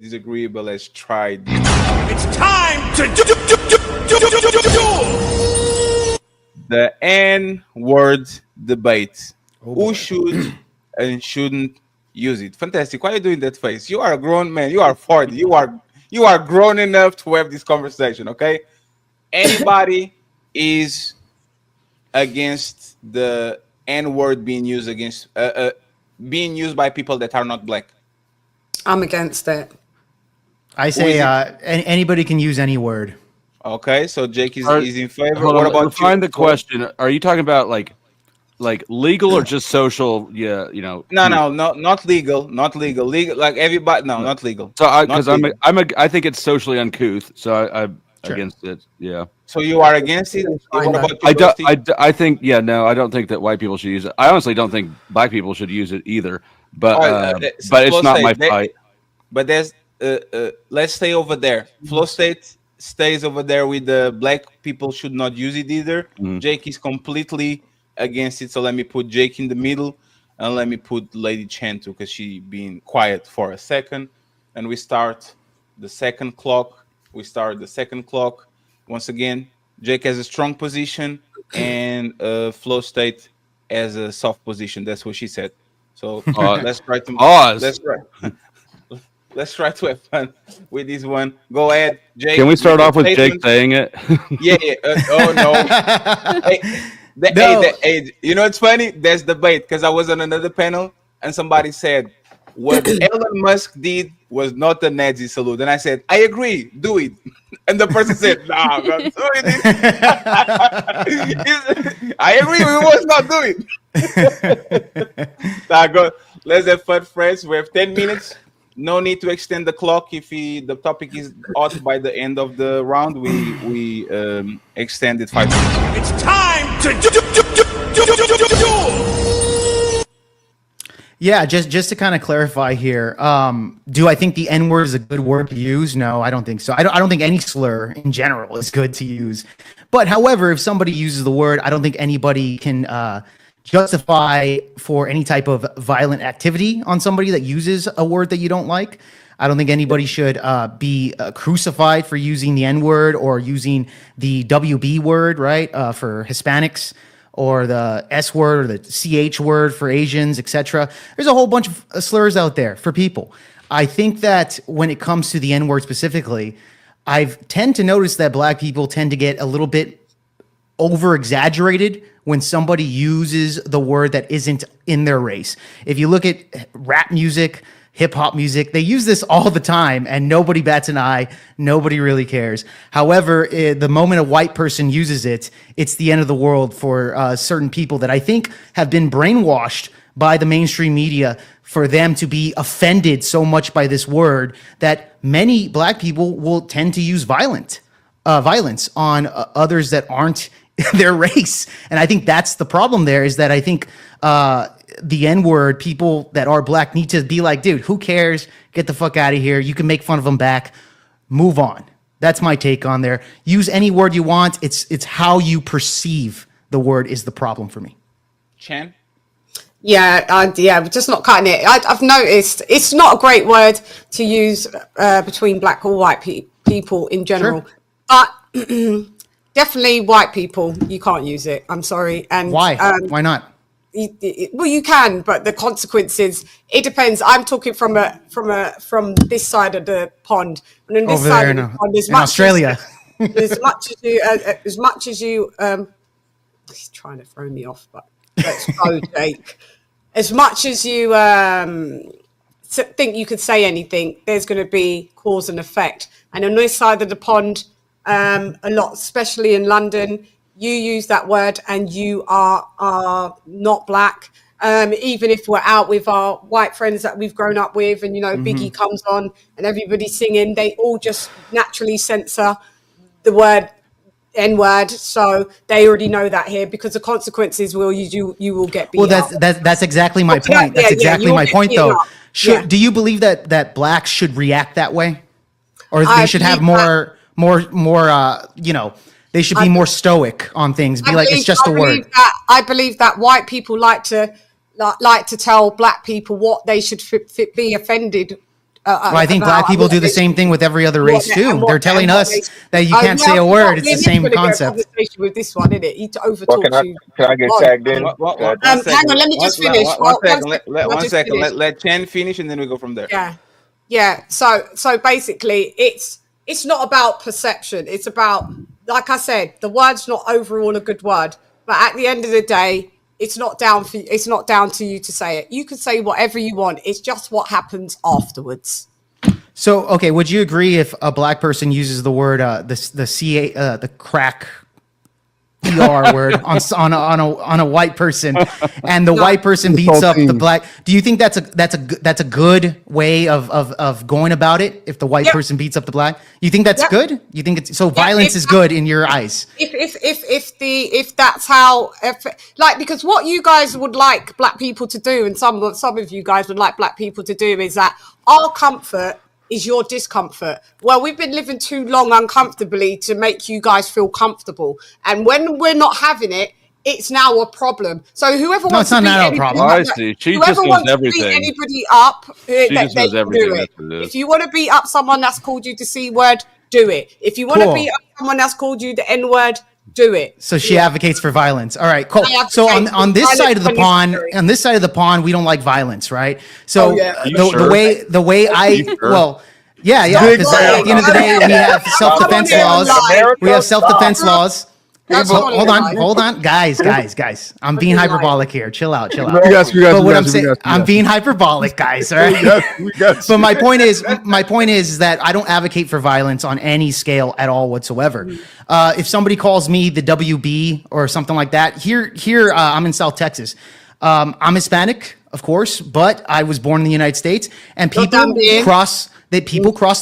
disagreeable. Let's try this. It's time to The N-word debate. Who should and shouldn't use it? Fantastic. Why are you doing that face? You are a grown man. You are 40. You are grown enough to have this conversation, okay? Anybody is against the N-word being used against being used by people that are not black? I'm against it. I say anybody can use any word. Okay, so Jake is in favor. Hold What on, about you? find the question? Are you talking about like legal or just social? Yeah, you know. No, not legal, not legal. Legal, like everybody. No, not legal. So I think it's socially uncouth. So I'm against it. Yeah. So you are against it? What about you, I think no. I don't think that white people should use it. I honestly don't think black people should use it either. But but it's not my fight. But there's let's stay over there. Flow State stays over there with the black people should not use it either. Jake is completely against it. So let me put Jake in the middle, and let me put LadyChann too, because she been quiet for a second. And we start the second clock. Once again, Jake has a strong position, and Flow State has a soft position. That's what she said. So let's try to pause. Let's try to have fun with this one. Go ahead, Jake. Can we start off with Jake saying it? Yeah. Oh no. Hey, you know it's funny? There's debate because I was on another panel and somebody said what Elon Musk did was not a Nazi salute, and I said I agree, do it. And the person said, "Nah, I'm not doing it." I agree, we was not doing it. Let's have fun, friends. We have 10 minutes. No need to extend the clock. If the topic is out by the end of the round, we extend it 5 minutes. It's time to Yeah, just to kind of clarify here, do I think the N-word is a good word to use? No, I don't think so. I don't think any slur in general is good to use. But however, if somebody uses the word, I don't think anybody can justify for any type of violent activity on somebody that uses a word that you don't like. I don't think anybody should be crucified for using the N-word or using the WB word, right, for Hispanics, or the S word or the CH word for Asians, etc. There's a whole bunch of slurs out there for people. I think that when it comes to the N-word specifically, I tend to notice that black people tend to get a little bit over-exaggerated when somebody uses the word that isn't in their race. If you look at rap music, hip-hop music, they use this all the time and nobody bats an eye. Nobody really cares. However, the moment a white person uses it, it's the end of the world for certain people that I think have been brainwashed by the mainstream media for them to be offended so much by this word that many black people will tend to use violence on others that aren't their race. And I think that's the problem there, is that I think the N-word, people that are black need to be like, dude, who cares? Get the fuck out of here. You can make fun of them back. Move on. That's my take on there. Use any word you want. It's how you perceive the word is the problem for me. Chan? Yeah, we're just not cutting it. I've noticed it's not a great word to use between black or white people in general. Sure. But definitely white people, you can't use it. I'm sorry. And why? Why not? Well, you can, but the consequences, it depends. I'm talking from this side of the pond, and in this over side there of the pond, in Australia, as much as you he's trying to throw me off, but let's go, Jake. As much as you think you could say anything, there's going to be cause and effect. And on this side of the pond, a lot, especially in London, you use that word and you are not black. Even if we're out with our white friends that we've grown up with, and Biggie comes on and everybody's singing, they all just naturally censor the word N-word, so they already know that here, because the consequences will you will get beat up. That's exactly my point. That's exactly my point, though. Do you believe that blacks should react that way, or they should have more they should be more stoic on things? It's just a word. I believe that white people like to tell black people what they should be offended Well, I think black people do the same thing with every other race too. They're telling us that you can't say a word. It's the same concept. With this one, isn't it? He Well, overtalks you. can I get tagged in? One second. Hang on, let me just finish. One second. Let Chen finish, and then we go from there. Yeah. So basically, it's not about perception. It's about, like I said, the word's not overall a good word, but at the end of the day, it's not down to you to say it. You can say whatever you want. It's just what happens afterwards. So, okay, would you agree if a black person uses the word the crack word on a white person, and the white person beats up the black? Do you think that's a good way of going about it? If the white person beats up the black, you think that's good? You think it's so? Violence is good in your eyes. If that's how, because what you guys would like black people to do, and some of you guys would like black people to do, is that our comfort is your discomfort. Well, we've been living too long uncomfortably to make you guys feel comfortable. And when we're not having it, it's now a problem. So whoever wants to beat anybody up, they do it. If you want to beat up someone that's called you the C word, do it. If you want to beat up someone that's called you the N word, do it. So she advocates for violence. All right, cool. So on this side of the pond, we don't like violence, right? So the way I because at the end of the day, we have self-defense laws. We have self-defense laws. Hold on, guys. I'm being hyperbolic here. Chill out. I'm being hyperbolic, guys. All right. So my point is that I don't advocate for violence on any scale at all whatsoever. If somebody calls me the WB or something like that, here, I'm in South Texas. I'm Hispanic, of course, but I was born in the United States, and people cross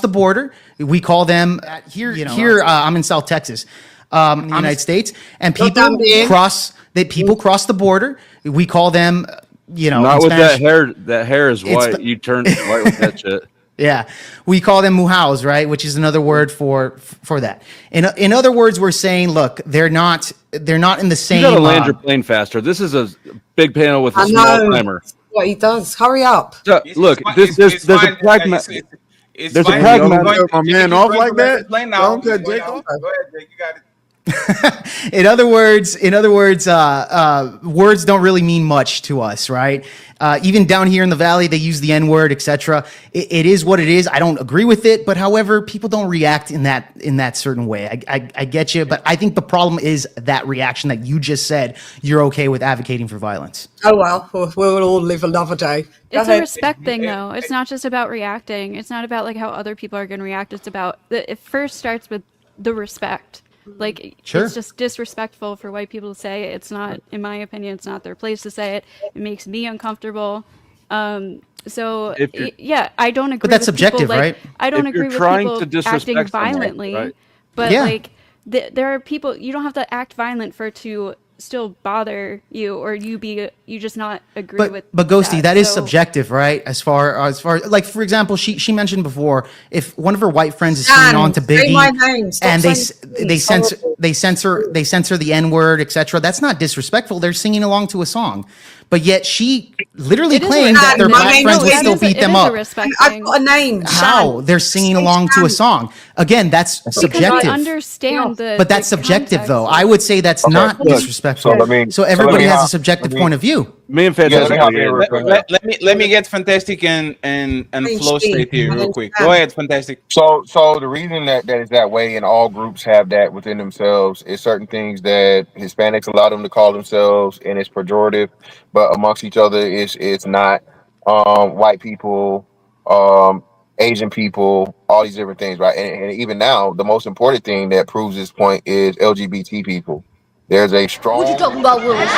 the border. We call them here. I'm in South Texas. In the United States, and people cross the border. We call them, not with that hair. That hair is white. You turn white with that shit. Yeah, we call them muhaus, right? Which is another word for that. In other words, we're saying, look, they're not in the same. You gotta land your plane faster. This is a big panel with a small timer. What he does? Hurry up! So, look, there's a pragmatic. There's a pragmatic. My man off like that. Don't cut Jake off. Go ahead, Jake. You got it. In other words, words don't really mean much to us, right? Even down here in the valley, they use the N-word, etc. It is what it is. I don't agree with it, but however, people don't react in that certain way. I get you, but I think the problem is that reaction that you just said. You're okay with advocating for violence. Oh well, we'll all live another day. It's a respect thing, though. It's not just about reacting. It's not about like how other people are going to react. It's about it first starts with the respect. Like, it's just disrespectful for white people to say it. It's not, in my opinion, it's not their place to say it. It makes me uncomfortable. So I don't agree. But that's subjective, people, right? I don't agree with people acting violently. Right? But there are people. You don't have to act violent for it to still bother you, or you just not agree with. But Ghosty, that is subjective, right? As far like, for example, she mentioned before, if one of her white friends is singing on to Biggie and they censor the N-word, etc., that's not disrespectful. They're singing along to a song. But yet she literally claimed that their black friends would still beat them up. I've got a name. How? They're singing along to a song. Again, that's subjective. I understand but that's subjective, though. I would say that's not disrespectful. So everybody has a subjective point of view. Me and Fantastic. Let me get Fantastic and Flow State here real quick. Go ahead, Fantastic. So the reason that is that way, and all groups have that within themselves, is certain things that Hispanics allow them to call themselves, and it's pejorative. But amongst each other, it's not. White people, Asian people, all these different things, right? And even now, the most important thing that proves this point is LGBT people. There's a strong. What you talking about, Willis?